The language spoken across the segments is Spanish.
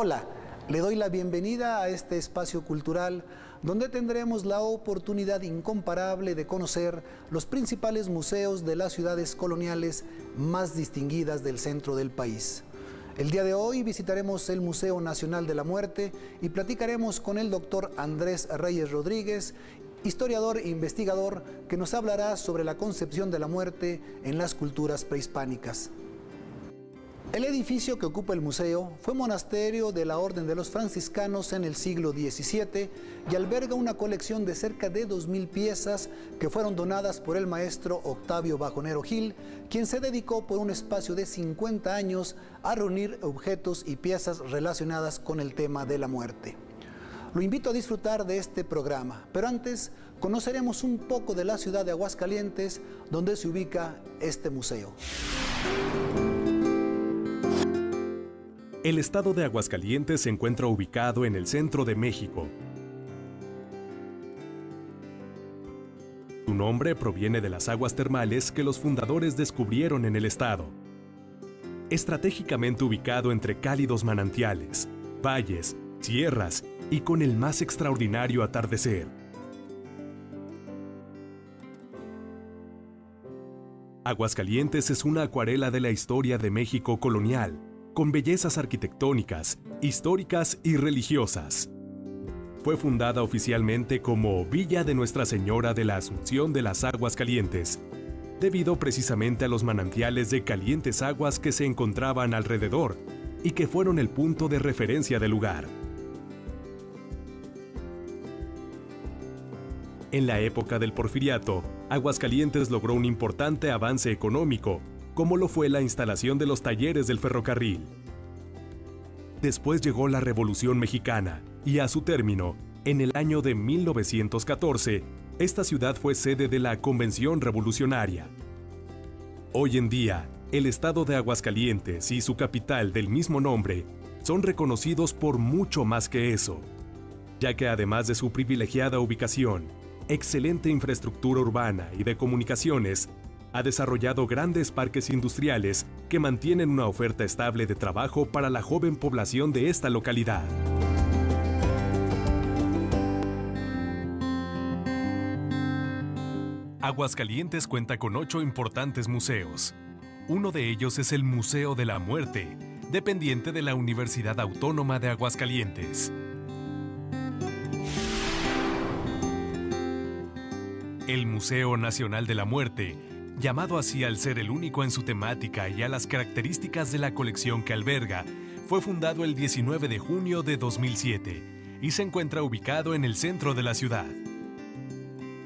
Hola, le doy la bienvenida a este espacio cultural donde tendremos la oportunidad incomparable de conocer los principales museos de las ciudades coloniales más distinguidas del centro del país. El día de hoy visitaremos el Museo Nacional de la Muerte y platicaremos con el doctor Andrés Reyes Rodríguez, historiador e investigador, que nos hablará sobre la concepción de la muerte en las culturas prehispánicas. El edificio que ocupa el museo fue monasterio de la Orden de los Franciscanos en el siglo XVII y alberga una colección de cerca de 2000 piezas que fueron donadas por el maestro Octavio Bajonero Gil, quien se dedicó por un espacio de 50 años a reunir objetos y piezas relacionadas con el tema de la muerte. Lo invito a disfrutar de este programa, pero antes conoceremos un poco de la ciudad de Aguascalientes, donde se ubica este museo. El estado de Aguascalientes se encuentra ubicado en el centro de México. Su nombre proviene de las aguas termales que los fundadores descubrieron en el estado. Estratégicamente ubicado entre cálidos manantiales, valles, sierras y con el más extraordinario atardecer. Aguascalientes es una acuarela de la historia de México colonial, con bellezas arquitectónicas, históricas y religiosas. Fue fundada oficialmente como Villa de Nuestra Señora de la Asunción de las Aguas Calientes, debido precisamente a los manantiales de calientes aguas que se encontraban alrededor y que fueron el punto de referencia del lugar. En la época del Porfiriato, Aguascalientes logró un importante avance económico, como lo fue la instalación de los talleres del ferrocarril. Después llegó la Revolución Mexicana y a su término, en el año de 1914, esta ciudad fue sede de la Convención Revolucionaria. Hoy en día, el estado de Aguascalientes y su capital del mismo nombre son reconocidos por mucho más que eso, ya que además de su privilegiada ubicación, excelente infraestructura urbana y de comunicaciones, ha desarrollado grandes parques industriales que mantienen una oferta estable de trabajo para la joven población de esta localidad. Aguascalientes cuenta con 8 importantes museos. Uno de ellos es el Museo de la Muerte, dependiente de la Universidad Autónoma de Aguascalientes. El Museo Nacional de la Muerte, llamado así al ser el único en su temática y a las características de la colección que alberga, fue fundado el 19 de junio de 2007 y se encuentra ubicado en el centro de la ciudad.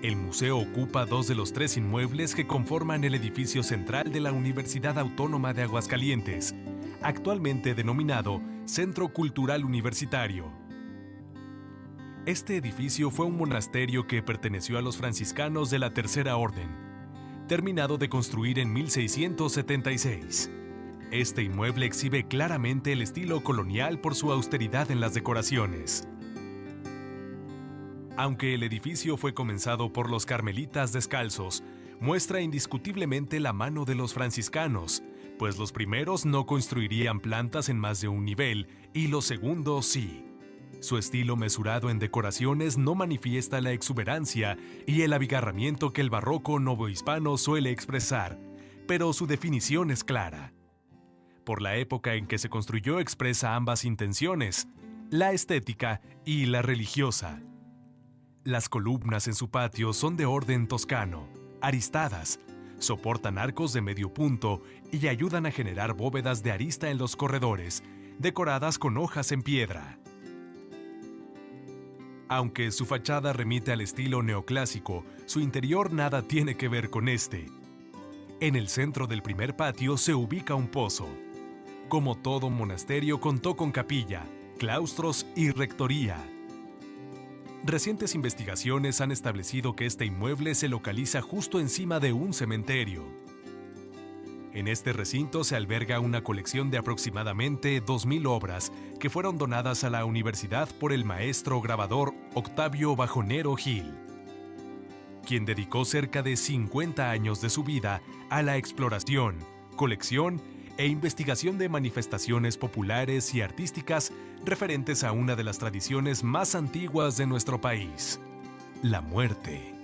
El museo ocupa 2 de los 3 inmuebles que conforman el edificio central de la Universidad Autónoma de Aguascalientes, actualmente denominado Centro Cultural Universitario. Este edificio fue un monasterio que perteneció a los franciscanos de la Tercera Orden, terminado de construir en 1676. Este inmueble exhibe claramente el estilo colonial por su austeridad en las decoraciones. Aunque el edificio fue comenzado por los carmelitas descalzos, muestra indiscutiblemente la mano de los franciscanos, pues los primeros no construirían plantas en más de un nivel y los segundos sí. Su estilo mesurado en decoraciones no manifiesta la exuberancia y el abigarramiento que el barroco novohispano suele expresar, pero su definición es clara. Por la época en que se construyó expresa ambas intenciones, la estética y la religiosa. Las columnas en su patio son de orden toscano, aristadas, soportan arcos de medio punto y ayudan a generar bóvedas de arista en los corredores, decoradas con hojas en piedra. Aunque su fachada remite al estilo neoclásico, su interior nada tiene que ver con este. En el centro del primer patio se ubica un pozo. Como todo monasterio, contó con capilla, claustros y rectoría. Recientes investigaciones han establecido que este inmueble se localiza justo encima de un cementerio. En este recinto se alberga una colección de aproximadamente 2000 obras que fueron donadas a la universidad por el maestro grabador Octavio Bajonero Gil, quien dedicó cerca de 50 años de su vida a la exploración, colección e investigación de manifestaciones populares y artísticas referentes a una de las tradiciones más antiguas de nuestro país, la muerte.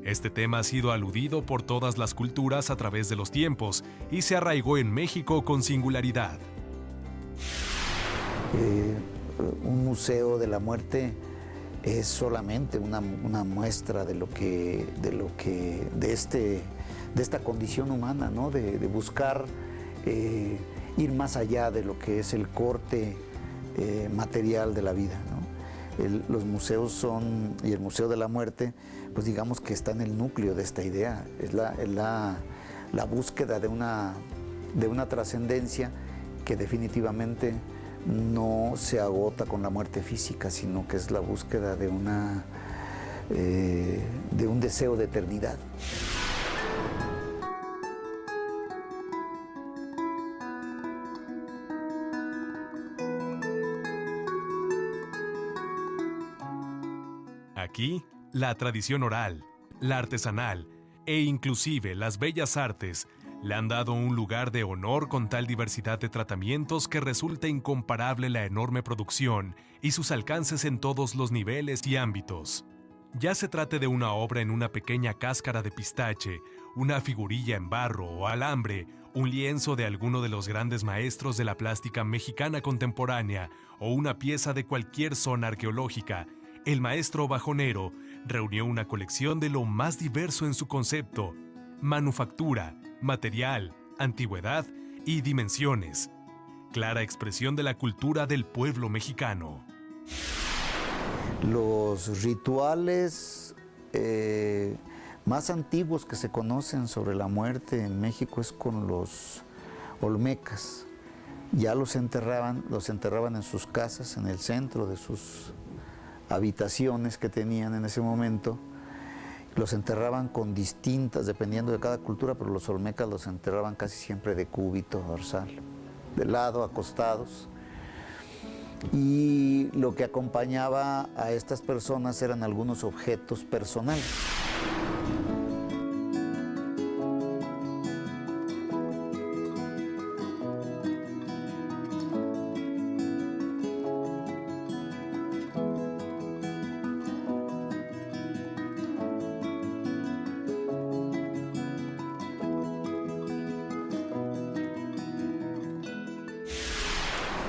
Este tema ha sido aludido por todas las culturas a través de los tiempos y se arraigó en México con singularidad. Un museo de la muerte es solamente una muestra de esta condición humana, ¿no? De buscar ir más allá de lo que es el corte material de la vida, ¿no? Los museos y el Museo de la Muerte, pues digamos que está en el núcleo de esta idea, es la búsqueda de una trascendencia que definitivamente no se agota con la muerte física, sino que es la búsqueda de un deseo de eternidad. Aquí, la tradición oral, la artesanal e inclusive las bellas artes le han dado un lugar de honor con tal diversidad de tratamientos que resulta incomparable la enorme producción y sus alcances en todos los niveles y ámbitos. Ya se trate de una obra en una pequeña cáscara de pistache, una figurilla en barro o alambre, un lienzo de alguno de los grandes maestros de la plástica mexicana contemporánea o una pieza de cualquier zona arqueológica, el maestro bajonero reunió una colección de lo más diverso en su concepto: manufactura, material, antigüedad y dimensiones. Clara expresión de la cultura del pueblo mexicano. Los rituales más antiguos que se conocen sobre la muerte en México es con los olmecas. Ya los enterraban en sus casas, en el centro de sus habitaciones que tenían en ese momento. Los enterraban con distintas, dependiendo de cada cultura, pero los olmecas los enterraban casi siempre de cúbito dorsal, de lado, acostados. Y lo que acompañaba a estas personas eran algunos objetos personales.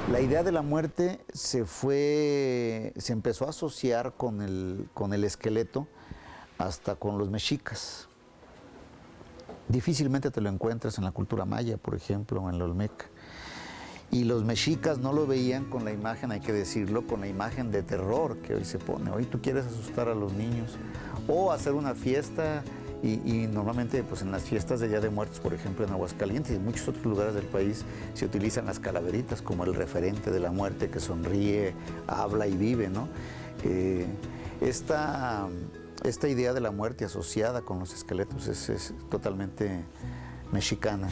La idea de la muerte se empezó a asociar con el esqueleto hasta con los mexicas. Difícilmente te lo encuentras en la cultura maya, por ejemplo, o en la olmeca. Y los mexicas no lo veían con la imagen, hay que decirlo, con la imagen de terror que hoy se pone. Hoy tú quieres asustar a los niños o hacer una fiesta. Y normalmente pues en las fiestas de Día de Muertos, por ejemplo en Aguascalientes y en muchos otros lugares del país, se utilizan las calaveritas como el referente de la muerte que sonríe, habla y vive, ¿no? Esta idea de la muerte asociada con los esqueletos es totalmente mexicana.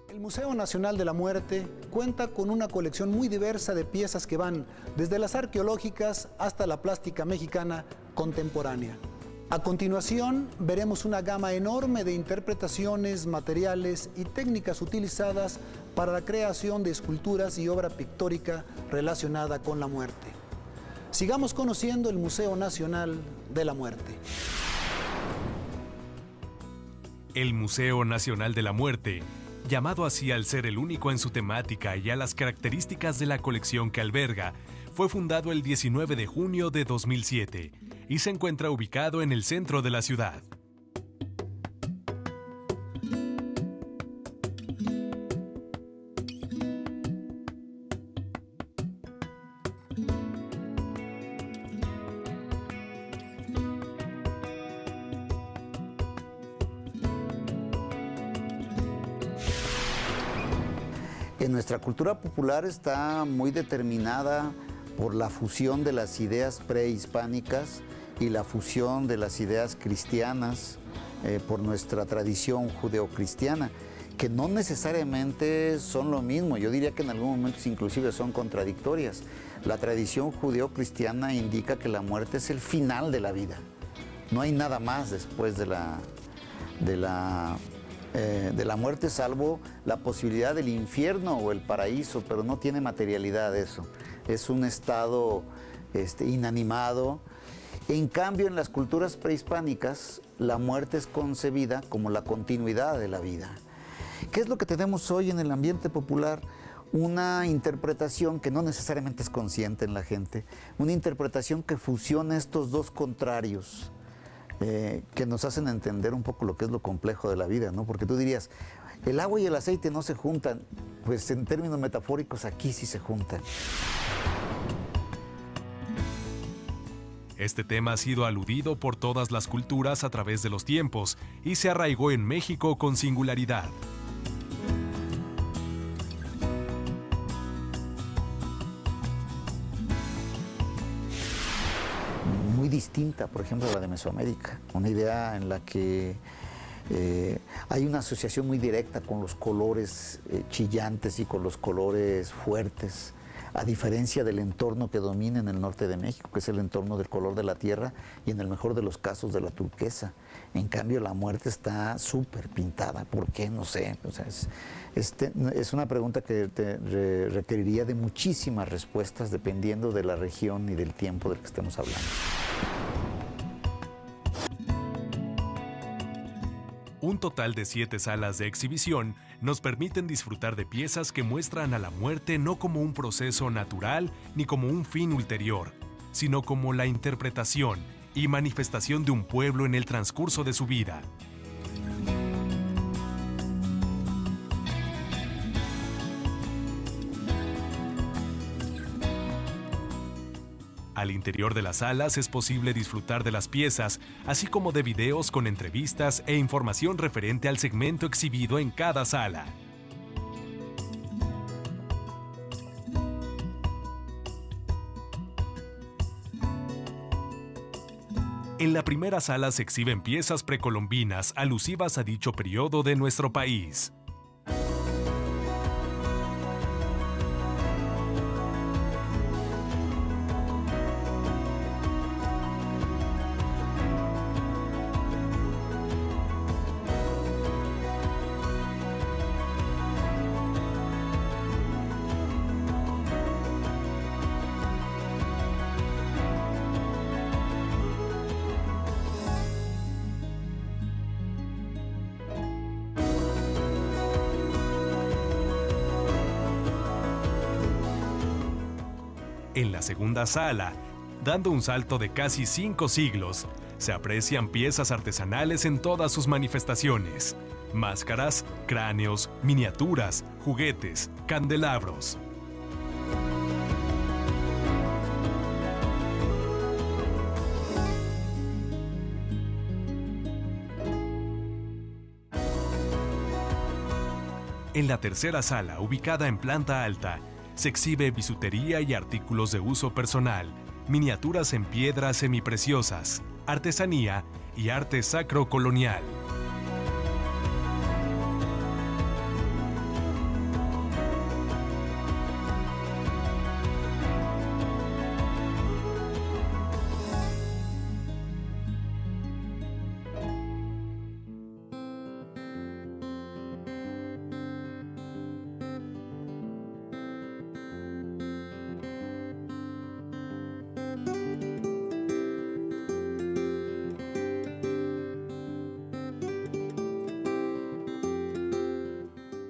El Museo Nacional de la Muerte cuenta con una colección muy diversa de piezas que van desde las arqueológicas hasta la plástica mexicana contemporánea. A continuación, veremos una gama enorme de interpretaciones, materiales y técnicas utilizadas para la creación de esculturas y obra pictórica relacionada con la muerte. Sigamos conociendo el Museo Nacional de la Muerte. El Museo Nacional de la Muerte, llamado así al ser el único en su temática y a las características de la colección que alberga, fue fundado el 19 de junio de 2007 y se encuentra ubicado en el centro de la ciudad. En nuestra cultura popular está muy determinada por la fusión de las ideas prehispánicas y la fusión de las ideas cristianas por nuestra tradición judeocristiana, que no necesariamente son lo mismo. Yo diría que en algunos momentos inclusive son contradictorias. La tradición judeocristiana indica que la muerte es el final de la vida. No hay nada más después de la muerte, salvo la posibilidad del infierno o el paraíso, pero no tiene materialidad eso. Es un estado inanimado. En cambio, en las culturas prehispánicas, la muerte es concebida como la continuidad de la vida. ¿Qué es lo que tenemos hoy en el ambiente popular? Una interpretación que no necesariamente es consciente en la gente, una interpretación que fusiona estos dos contrarios, que nos hacen entender un poco lo que es lo complejo de la vida, ¿no? Porque tú dirías, el agua y el aceite no se juntan, pues en términos metafóricos aquí sí se juntan. Este tema ha sido aludido por todas las culturas a través de los tiempos y se arraigó en México con singularidad. Muy distinta, por ejemplo, a la de Mesoamérica, una idea en la que hay una asociación muy directa con los colores chillantes y con los colores fuertes, a diferencia del entorno que domina en el norte de México, que es el entorno del color de la tierra y en el mejor de los casos de la turquesa. En cambio, la muerte está súper pintada. ¿Por qué? No sé. O sea, es una pregunta que requeriría de muchísimas respuestas dependiendo de la región y del tiempo del que estemos hablando. Un total de 7 salas de exhibición nos permiten disfrutar de piezas que muestran a la muerte no como un proceso natural ni como un fin ulterior, sino como la interpretación y manifestación de un pueblo en el transcurso de su vida. Al interior de las salas es posible disfrutar de las piezas, así como de videos con entrevistas e información referente al segmento exhibido en cada sala. En la primera sala se exhiben piezas precolombinas alusivas a dicho periodo de nuestro país. En la segunda sala, dando un salto de casi 5 siglos, se aprecian piezas artesanales en todas sus manifestaciones: máscaras, cráneos, miniaturas, juguetes, candelabros. En la tercera sala, ubicada en planta alta, se exhibe bisutería y artículos de uso personal, miniaturas en piedras semipreciosas, artesanía y arte sacro colonial.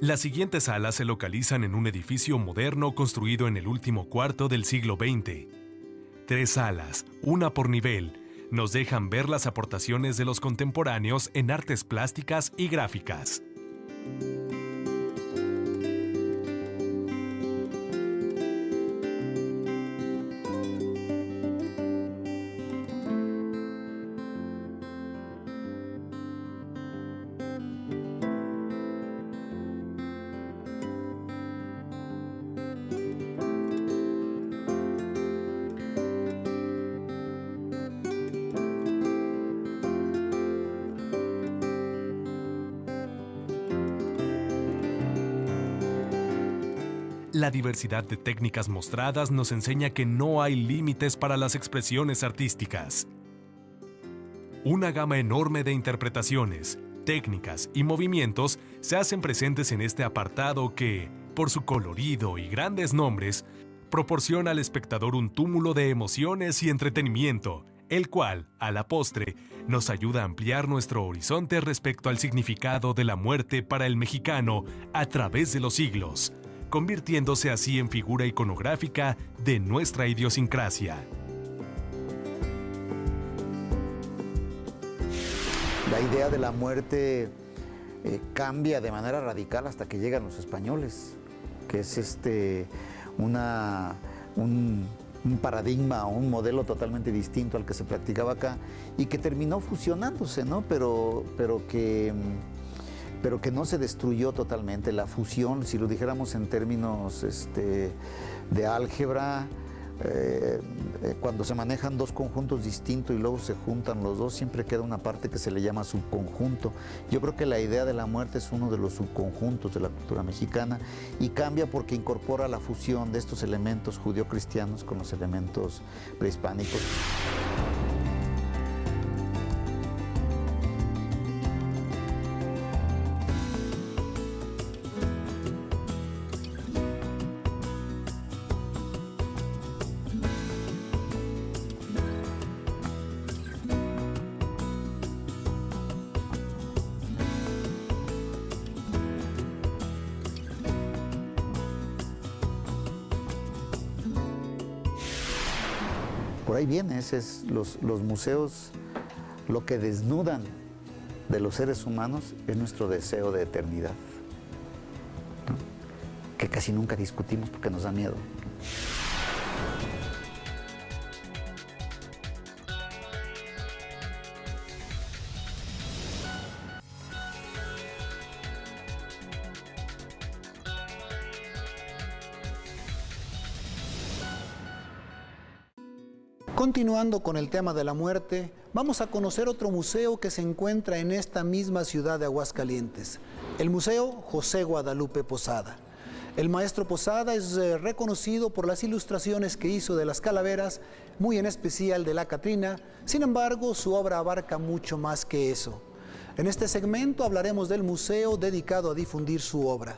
Las siguientes salas se localizan en un edificio moderno construido en el último cuarto del siglo XX. 3 salas, una por nivel, nos dejan ver las aportaciones de los contemporáneos en artes plásticas y gráficas. La diversidad de técnicas mostradas nos enseña que no hay límites para las expresiones artísticas. Una gama enorme de interpretaciones, técnicas y movimientos se hacen presentes en este apartado que, por su colorido y grandes nombres, proporciona al espectador un túmulo de emociones y entretenimiento, el cual, a la postre, nos ayuda a ampliar nuestro horizonte respecto al significado de la muerte para el mexicano a través de los siglos, convirtiéndose así en figura iconográfica de nuestra idiosincrasia. La idea de la muerte cambia de manera radical hasta que llegan los españoles, que es un paradigma, un modelo totalmente distinto al que se practicaba acá y que terminó fusionándose, ¿no? Pero que no se destruyó totalmente. La fusión, si lo dijéramos en términos de álgebra, cuando se manejan 2 conjuntos distintos y luego se juntan los dos, siempre queda una parte que se le llama subconjunto. Yo creo que la idea de la muerte es uno de los subconjuntos de la cultura mexicana y cambia porque incorpora la fusión de estos elementos judeocristianos con los elementos prehispánicos. Por ahí viene, los museos, lo que desnudan de los seres humanos es nuestro deseo de eternidad, ¿no? Que casi nunca discutimos porque nos da miedo. Continuando con el tema de la muerte, vamos a conocer otro museo que se encuentra en esta misma ciudad de Aguascalientes, el Museo José Guadalupe Posada. El maestro Posada es reconocido por las ilustraciones que hizo de las calaveras, muy en especial de la Catrina. Sin embargo, su obra abarca mucho más que eso. En este segmento hablaremos del museo dedicado a difundir su obra.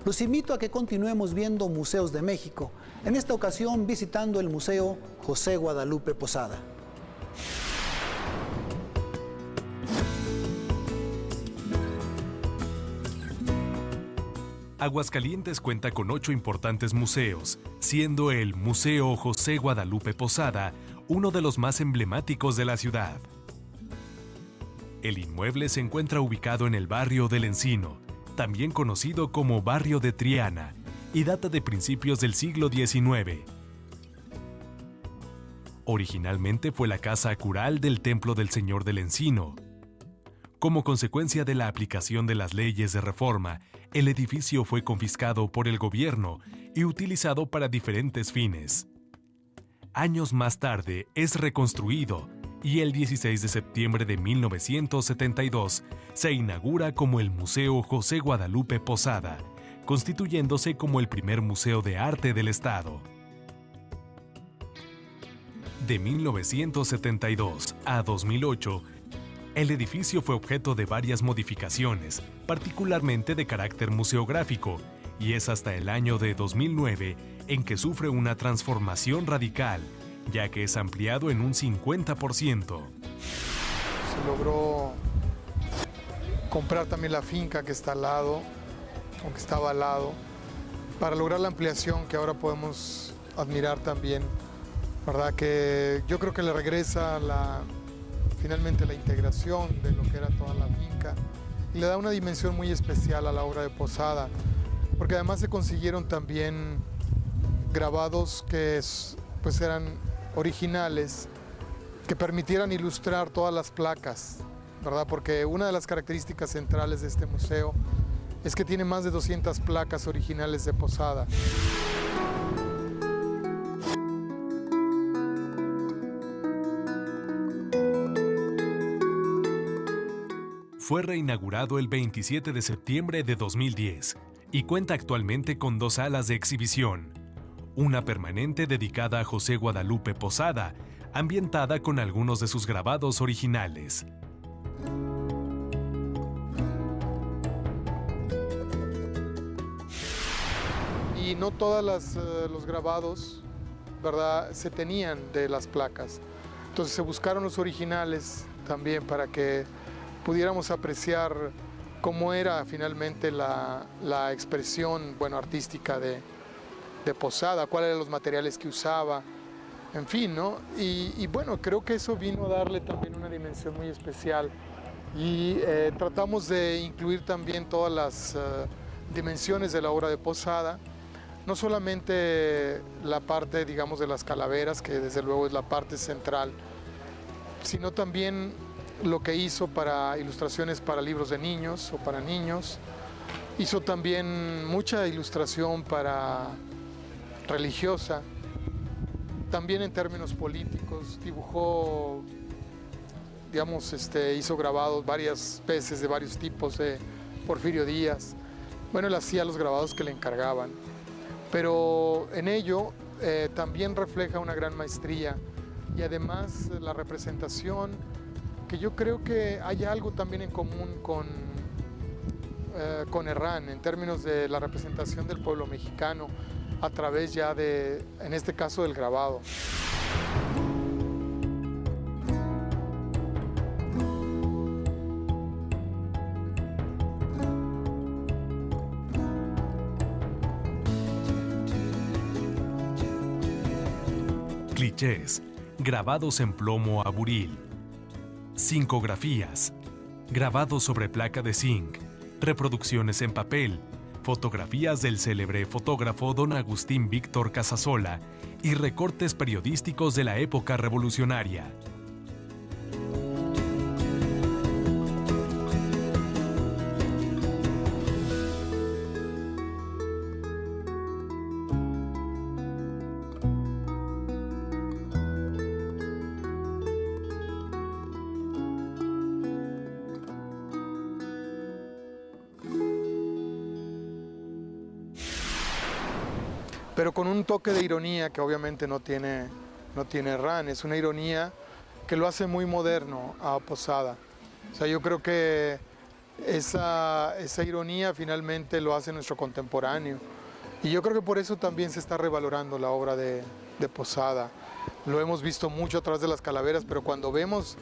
Los invito a que continuemos viendo Museos de México, en esta ocasión visitando el Museo José Guadalupe Posada. Aguascalientes cuenta con 8 importantes museos, siendo el Museo José Guadalupe Posada uno de los más emblemáticos de la ciudad. El inmueble se encuentra ubicado en el barrio del Encino, también conocido como barrio de Triana, y data de principios del siglo XIX. Originalmente fue la casa cural del Templo del Señor del Encino. Como consecuencia de la aplicación de las leyes de reforma, el edificio fue confiscado por el gobierno y utilizado para diferentes fines. Años más tarde es reconstruido y el 16 de septiembre de 1972 se inaugura como el Museo José Guadalupe Posada, constituyéndose como el primer museo de arte del estado. De 1972 a 2008, el edificio fue objeto de varias modificaciones, particularmente de carácter museográfico, y es hasta el año de 2009 en que sufre una transformación radical, ya que es ampliado en un 50%. Se logró comprar también la finca que está al lado o que estaba al lado, para lograr la ampliación que ahora podemos admirar también, ¿verdad? Que yo creo que le regresa finalmente la integración de lo que era toda la finca y le da una dimensión muy especial a la obra de Posada, porque además se consiguieron también grabados que pues eran originales, que permitieran ilustrar todas las placas, ¿verdad? Porque una de las características centrales de este museo es que tiene más de 200 placas originales de Posada. Fue reinaugurado el 27 de septiembre de 2010 y cuenta actualmente con 2 salas de exhibición. Una permanente dedicada a José Guadalupe Posada, ambientada con algunos de sus grabados originales. Y no todos los grabados, ¿verdad?, se tenían de las placas. Entonces se buscaron los originales también para que pudiéramos apreciar cómo era finalmente la expresión, bueno, artística de Posada, cuáles eran los materiales que usaba, en fin, ¿no? Y bueno, creo que eso vino a darle también una dimensión muy especial y tratamos de incluir también todas las dimensiones de la obra de Posada, no solamente la parte, digamos, de las calaveras, que desde luego es la parte central, sino también lo que hizo para ilustraciones para libros de niños o para niños. Hizo también mucha ilustración para religiosa, también en términos políticos, dibujó, digamos, hizo grabados varias veces de varios tipos de Porfirio Díaz. Bueno, él hacía los grabados que le encargaban, pero en ello también refleja una gran maestría y además la representación, que yo creo que hay algo también en común con Herrán en términos de la representación del pueblo mexicano a través ya de, en este caso, del grabado. Clichés, grabados en plomo a buril. Zincografías, grabados sobre placa de zinc, reproducciones en papel, fotografías del célebre fotógrafo don Agustín Víctor Casasola y recortes periodísticos de la época revolucionaria. Pero con un toque de ironía que obviamente no tiene Herrán, es una ironía que lo hace muy moderno a Posada. O sea, yo creo que esa ironía finalmente lo hace nuestro contemporáneo. Y yo creo que por eso también se está revalorando la obra de Posada. Lo hemos visto mucho a través de las calaveras, pero cuando vemos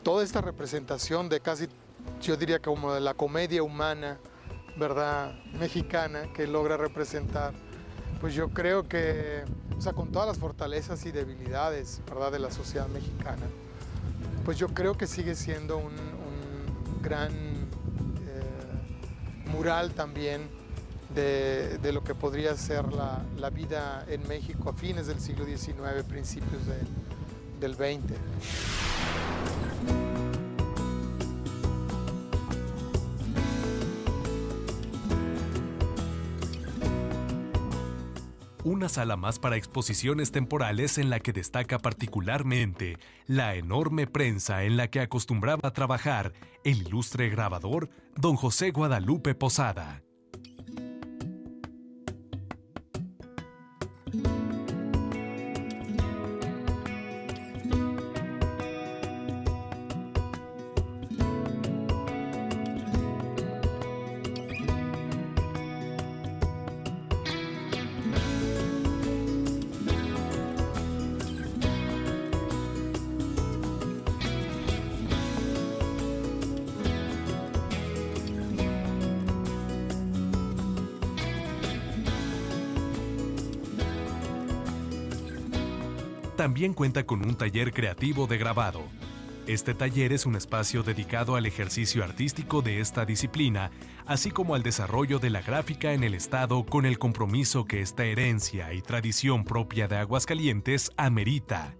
toda esta representación de casi, yo diría como de la comedia humana, ¿verdad?, mexicana, que logra representar, pues yo creo que, o sea, con todas las fortalezas y debilidades, ¿verdad?, de la sociedad mexicana, pues yo creo que sigue siendo un gran mural también de lo que podría ser la vida en México a fines del siglo XIX, principios del XX. Una sala más para exposiciones temporales en la que destaca particularmente la enorme prensa en la que acostumbraba a trabajar el ilustre grabador don José Guadalupe Posada. también cuenta con un taller creativo de grabado. Este taller es un espacio dedicado al ejercicio artístico de esta disciplina, así como al desarrollo de la gráfica en el estado con el compromiso que esta herencia y tradición propia de Aguascalientes amerita.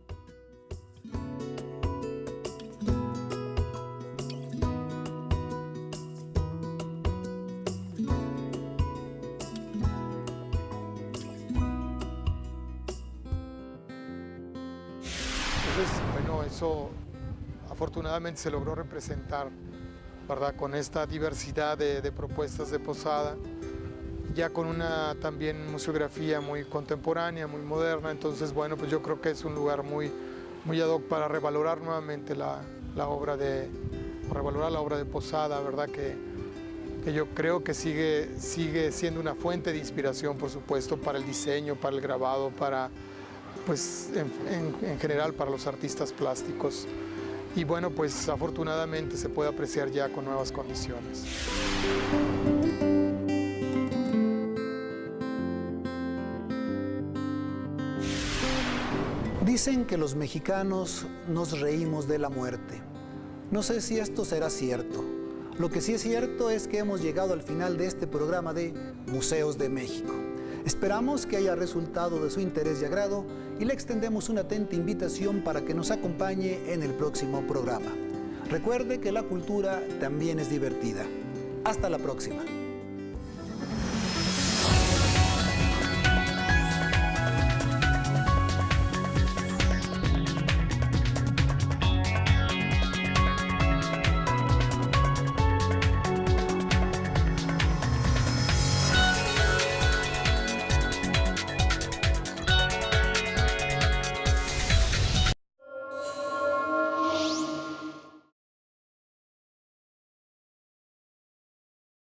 Entonces, bueno, eso afortunadamente se logró representar, ¿verdad? Con esta diversidad de propuestas de posada, ya con una también museografía muy contemporánea, muy moderna. Entonces, bueno, pues yo creo que es un lugar muy ad hoc para revalorar nuevamente la obra de Posada, ¿verdad? Que yo creo que sigue siendo una fuente de inspiración, por supuesto, para el diseño, para el grabado, para, pues, en general para los artistas plásticos. Y bueno, pues afortunadamente se puede apreciar ya con nuevas condiciones. Dicen que los mexicanos nos reímos de la muerte. No sé si esto será cierto. Lo que sí es cierto es que hemos llegado al final de este programa de Museos de México. Esperamos que haya resultado de su interés y agrado y le extendemos una atenta invitación para que nos acompañe en el próximo programa. Recuerde que la cultura también es divertida. Hasta la próxima.